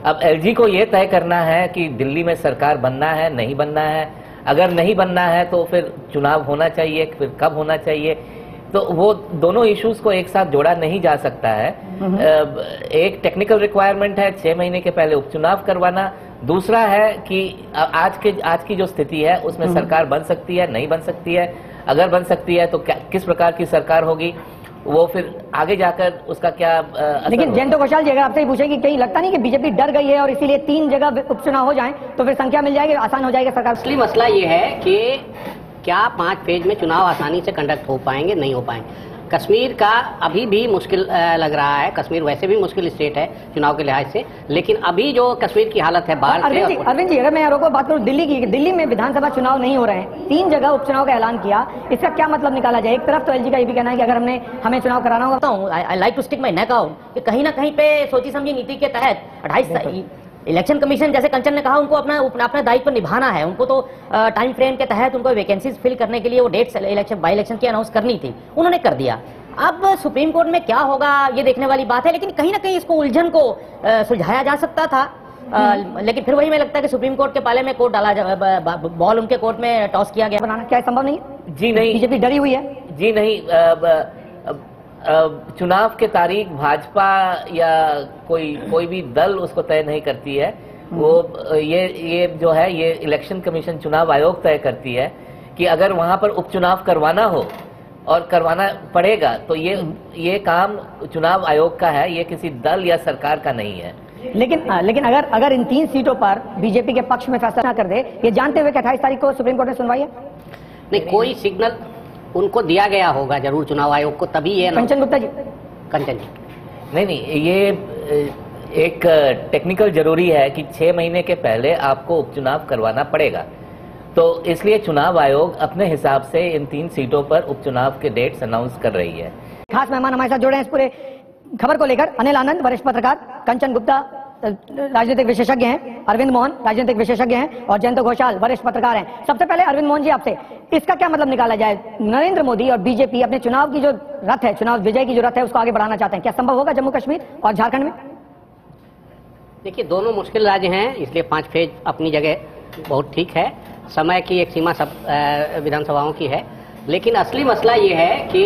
अब एलजी को ये तय करना है कि दिल्ली में सरकार बनना है, नहीं बनना है। अगर नहीं बनना है तो फिर चुनाव होना चाहिए, फिर कब होना चाहिए, तो वो दोनों इश्यूज को एक साथ जोड़ा नहीं जा सकता है। एक टेक्निकल रिक्वायरमेंट है 6 महीने के पहले उपचुनाव करवाना, दूसरा है कि आज की जो स्थिति है उसमें सरकार बन सकती है, नहीं बन सकती है। अगर बन सकती है तो किस प्रकार की सरकार होगी, वो फिर आगे जाकर उसका क्या लेकिन जयंत घोषाल जी, अगर आपसे पूछे कि कहीं लगता नहीं कि बीजेपी डर गई है और इसीलिए 3 जगह उपचुनाव हो जाएं तो फिर संख्या मिल जाएगी, आसान हो जाएगा सरकार? असली मसला ये है कि क्या 5 फेज में चुनाव आसानी से कंडक्ट हो पाएंगे, नहीं हो पाएंगे। कश्मीर का अभी भी मुश्किल लग रहा है। कश्मीर वैसे भी मुश्किल स्टेट है चुनाव के लिहाज से, लेकिन अभी जो कश्मीर की हालत है बाहर से। अरविंद जी, अगर मैं यहाँ बात करूँ दिल्ली की, दिल्ली में विधानसभा चुनाव नहीं हो रहे हैं, 3 जगह उपचुनाव का ऐलान किया, इसका क्या मतलब निकाला जाए? एक तरफ तो एलजी का ये भी कहना है कि अगर हमें चुनाव कराना होगा, I like to stick my neck out कि कहीं ना कहीं पे सोची समझी नीति के तहत 28 इलेक्शन कमीशन, जैसे कंचन ने कहा, उनको अपना दायित्व निभाना है। उनको तो टाइम फ्रेम के तहत उनको वैकेंसीज फिल करने के लिए वो डेट्स बाई इलेक्शन की अनाउंस करनी थी, उन्होंने कर दिया। अब सुप्रीम कोर्ट में क्या होगा ये देखने वाली बात है, लेकिन कहीं ना कहीं इसको उलझन को सुलझाया जा सकता था। लेकिन फिर वही में लगता है कि सुप्रीम कोर्ट के पाले में कोर्ट डाला, बॉल उनके कोर्ट में टॉस किया गया। बनाना क्या संभव नहीं है? जी नहीं, बीजेपी डरी हुई है। जी नहीं, चुनाव के तारीख भाजपा या कोई भी दल उसको तय नहीं करती है। वो ये जो है ये इलेक्शन कमीशन, चुनाव आयोग तय करती है कि अगर वहां पर उपचुनाव करवाना हो और करवाना पड़ेगा तो ये काम चुनाव आयोग का है, ये किसी दल या सरकार का नहीं है। लेकिन अगर इन 3 सीटों पर बीजेपी के पक्ष में फैसला कर दे, ये जानते हुए कि 28 तारीख को सुप्रीम कोर्ट ने सुनवाई है, नहीं कोई सिग्नल उनको दिया गया होगा जरूर चुनाव आयोग को, तभी ये कंचन गुप्ता जी, कंचन जी नहीं, ये एक टेक्निकल जरूरी है कि 6 महीने के पहले आपको उपचुनाव करवाना पड़ेगा, तो इसलिए चुनाव आयोग अपने हिसाब से इन 3 सीटों पर उपचुनाव के डेट्स अनाउंस कर रही है। खास मेहमान हमारे साथ जुड़े हैं इस पूरे खबर को लेकर। अनिल आनंद, वरिष्ठ पत्रकार, कंचन गुप्ता राजनीतिक विशेषज्ञ हैं, अरविंद मोहन राजनीतिक विशेषज्ञ हैं और जयंत घोषाल वरिष्ठ पत्रकार हैं। सबसे पहले अरविंद मोहन जी, आपसे इसका क्या मतलब निकाला जाए? नरेंद्र मोदी और बीजेपी अपने चुनाव की जो रथ है, चुनाव विजय की जो रथ है, उसको आगे बढ़ाना चाहते हैं। क्या संभव होगा जम्मू कश्मीर और झारखंड में? देखिए, दोनों मुश्किल राज्य हैं, इसलिए 5 फेज अपनी जगह बहुत ठीक है। समय की एक सीमा सब विधानसभाओं की है, लेकिन असली मसला ये है कि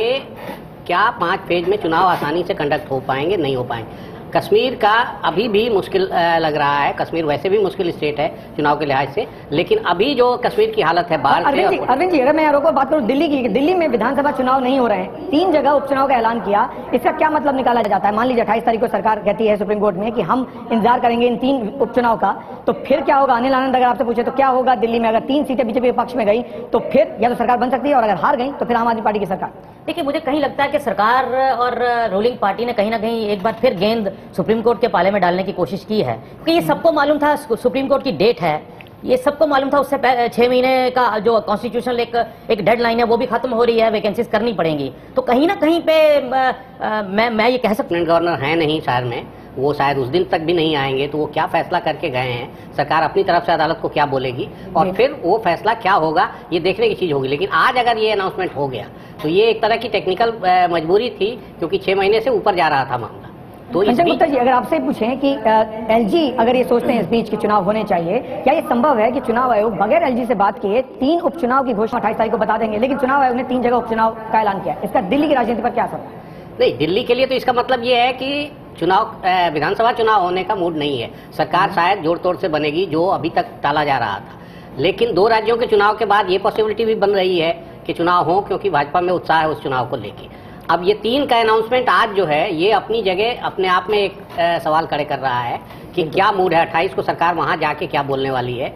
क्या 5 फेज में चुनाव आसानी से कंडक्ट हो पाएंगे, नहीं हो पाएंगे। कश्मीर का अभी भी मुश्किल लग रहा है। कश्मीर वैसे भी मुश्किल स्टेट है चुनाव के लिहाज से, लेकिन अभी जो कश्मीर की हालत है बाहर से। अरविंद जी, अगर मैं यहाँ बात करूँ दिल्ली की, दिल्ली में विधानसभा चुनाव नहीं हो रहे हैं, 3 जगह उपचुनाव का ऐलान किया, इसका क्या मतलब निकाला जाता है? मान लीजिए 28 तारीख को सरकार कहती है सुप्रीम कोर्ट में कि हम इंतजार करेंगे इन 3 उपचुनाव का, तो फिर क्या होगा? अनिल आनंद, अगर आपसे पूछे तो क्या होगा दिल्ली में? अगर 3 सीटें बीजेपी के पक्ष में गई तो फिर या तो सरकार बन सकती है, और अगर हार गई तो फिर आम आदमी पार्टी की सरकार। देखिए, मुझे कहीं लगता है कि सरकार और रूलिंग पार्टी ने कहीं ना कहीं एक बार फिर गेंद सुप्रीम कोर्ट के पाले में डालने की कोशिश की है, क्योंकि ये सबको मालूम था सुप्रीम कोर्ट की डेट है, ये सबको मालूम था। उससे 6 महीने का जो कॉन्स्टिट्यूशनल एक डेडलाइन है वो भी खत्म हो रही है, वैकेंसीज करनी पड़ेंगी। तो कहीं ना कहीं पे मैं ये कह सकता हूँ, गवर्नर है नहीं शहर में, वो शायद उस दिन तक भी नहीं आएंगे, तो वो क्या फैसला करके गए हैं, सरकार अपनी तरफ से अदालत को क्या बोलेगी और फिर वो फैसला क्या होगा, ये देखने की चीज होगी। लेकिन आज अगर ये अनाउंसमेंट हो गया तो ये एक तरह की टेक्निकल मजबूरी थी, क्योंकि 6 महीने से ऊपर जा रहा था मामला। तो कंचन गुप्ता जी, अगर आपसे पूछें कि एलजी अगर ये सोचते हैं इस बीच की चुनाव होने चाहिए, क्या ये संभव है कि चुनाव आयोग बगैर एलजी से बात किए 3 उपचुनाव की घोषणा 28 तारीख को बता देंगे, लेकिन चुनाव आयोग ने 3 जगह उपचुनाव का ऐलान किया, इसका दिल्ली की राजनीति पर क्या असर है? नहीं, दिल्ली के लिए तो इसका मतलब ये है कि विधानसभा चुनाव होने का मूड नहीं है। सरकार शायद जोड़ तोड़ से बनेगी, जो अभी तक टाला जा रहा था। लेकिन 2 राज्यों के चुनाव के बाद ये पॉसिबिलिटी भी बन रही है कि चुनाव हो, क्योंकि भाजपा में उत्साह है उस चुनाव को लेके। अब ये 3 का अनाउंसमेंट आज जो है, ये अपनी जगह अपने आप में एक सवाल खड़े कर रहा है कि क्या मूड है 28 को सरकार वहां जाके क्या बोलने वाली है।